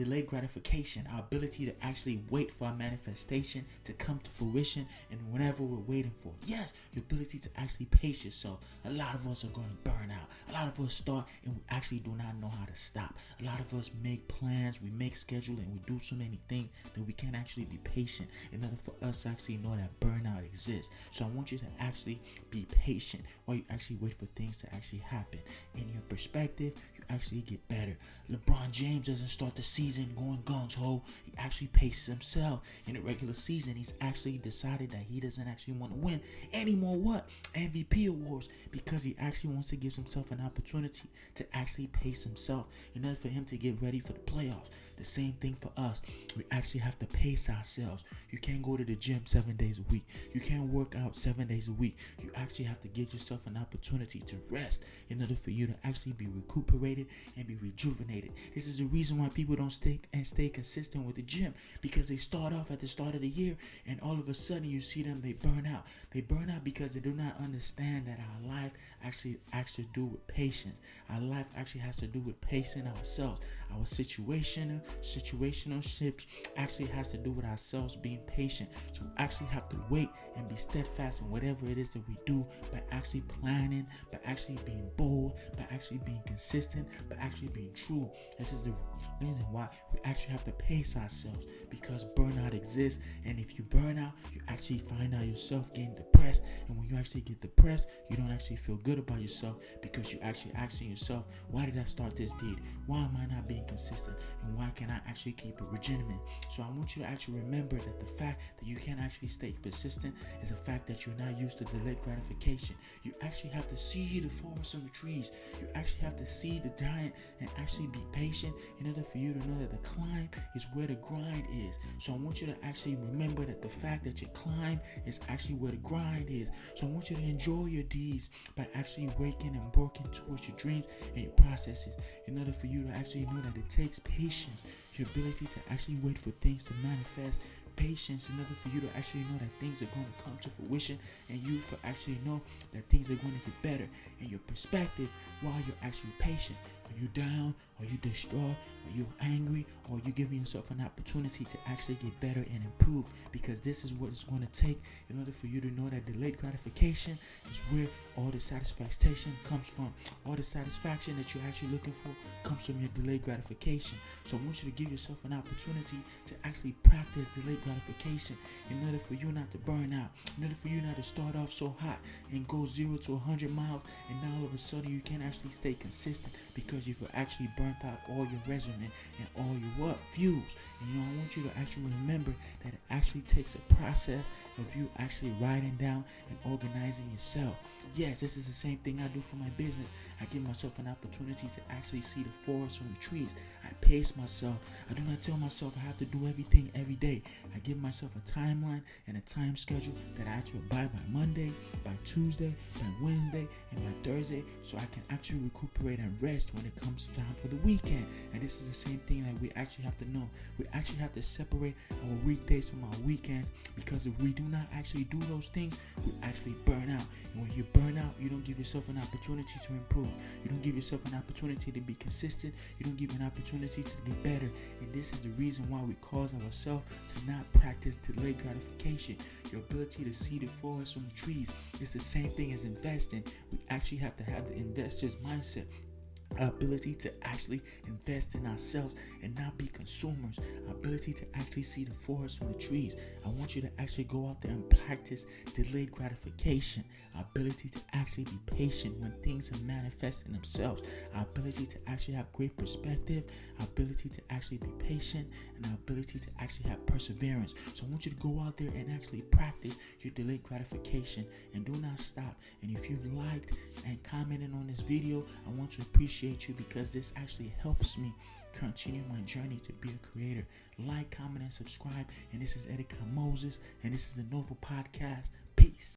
delayed gratification, our ability to actually wait for our manifestation to come to fruition and whatever we're waiting for. Yes, your ability to actually pace yourself. A lot of us are going to burn out. A lot of us start and we actually do not know how to stop. A lot of us make plans, we make schedule, and we do so many things that we can't actually be patient in order for us to actually know that burnout exists. So I want you to actually be patient while you actually wait for things to actually happen. In your perspective, you actually get better. LeBron James doesn't start the season going gung-ho. He actually paces himself. In the regular season, he's actually decided that he doesn't actually want to win any more MVP awards, because he actually wants to give himself an opportunity to actually pace himself in order for him to get ready for the playoffs. The same thing for us. We actually have to pace ourselves. You can't go to the gym 7 days a week. You can't work out 7 days a week. You actually have to give yourself an opportunity to rest in order for you to actually be recuperated and be rejuvenated. This is the reason why people don't stay consistent with the gym, because they start off at the start of the year and all of a sudden you see them, they burn out. They burn out because they do not understand that our life actually has to do with patience. Our life actually has to do with pacing ourselves. Our situationships actually has to do with ourselves being patient. So we actually have to wait and be steadfast in whatever it is that we do, by actually planning, by actually being bold, by actually being consistent, by actually being true. This is the reason why we actually have to pace ourselves, because burnout exists. And if you burn out, you actually find out yourself getting depressed. And when you actually get depressed, you don't actually feel good about yourself, because you're actually asking yourself, why did I start this deed? Why am I not being consistent? And why can't I actually keep it legitimate? So I want you to actually remember that the fact that you can't actually stay persistent is the fact that you're not used to delayed gratification. You actually have to see the forest on the trees. You actually have to see the giant and actually be patient in order for you to know that the climb is where the grind is. So I want you to actually remember that the fact that your climb is actually where the grind is. So I want you to enjoy your deeds by actually waking and working towards your dreams and your processes, in order for you to actually know that it takes patience, your ability to actually wait for things to manifest, patience in order for you to actually know that things are going to come to fruition, and you for actually know that things are going to get better in your perspective while you're actually patient. Are you down? Are you distraught? Are you angry? Or are you giving yourself an opportunity to actually get better and improve? Because this is what it's going to take in order for you to know that delayed gratification is where all the satisfaction comes from. All the satisfaction that you're actually looking for comes from your delayed gratification. So I want you to give yourself an opportunity to actually practice delayed gratification in order for you not to burn out, in order for you not to start off so hot and go 0 to 100 miles, and now all of a sudden you can't actually stay consistent because you've actually burnt out all your resume and all your views. And I want you to actually remember that it actually takes a process of you actually writing down and organizing yourself. Yes, this is the same thing I do for my business. I give myself an opportunity to actually see the forest from the trees. I pace myself. I do not tell myself I have to do everything every day. I give myself a timeline and a time schedule that I actually abide by Monday, by Tuesday, by Wednesday, and by Thursday, so I can actually recuperate and rest when it comes time for the weekend. And this is the same thing that we actually have to know. We actually have to separate our weekdays from our weekends, because if we do not actually do those things, we actually burn out. And when you burn out, you don't give yourself an opportunity to improve. You don't give yourself an opportunity to be consistent. You don't give an opportunity to get better. And this is the reason why we cause ourselves to not practice delayed gratification. Your ability to see the forest from the trees is the same thing as investing. We actually have to have the investor's mindset. Our ability to actually invest in ourselves and not be consumers. Our ability to actually see the forest from the trees. I want you to actually go out there and practice delayed gratification. Our ability to actually be patient when things are manifesting themselves. Our ability to actually have great perspective. Our ability to actually be patient. And our ability to actually have perseverance. So I want you to go out there and actually practice your delayed gratification, and do not stop. And if you've liked and commented on this video, I want to appreciate you, because this actually helps me continue my journey to be a creator. Like, comment, and subscribe. And this is Eddie Moses, and this is the Nova Podcast. Peace.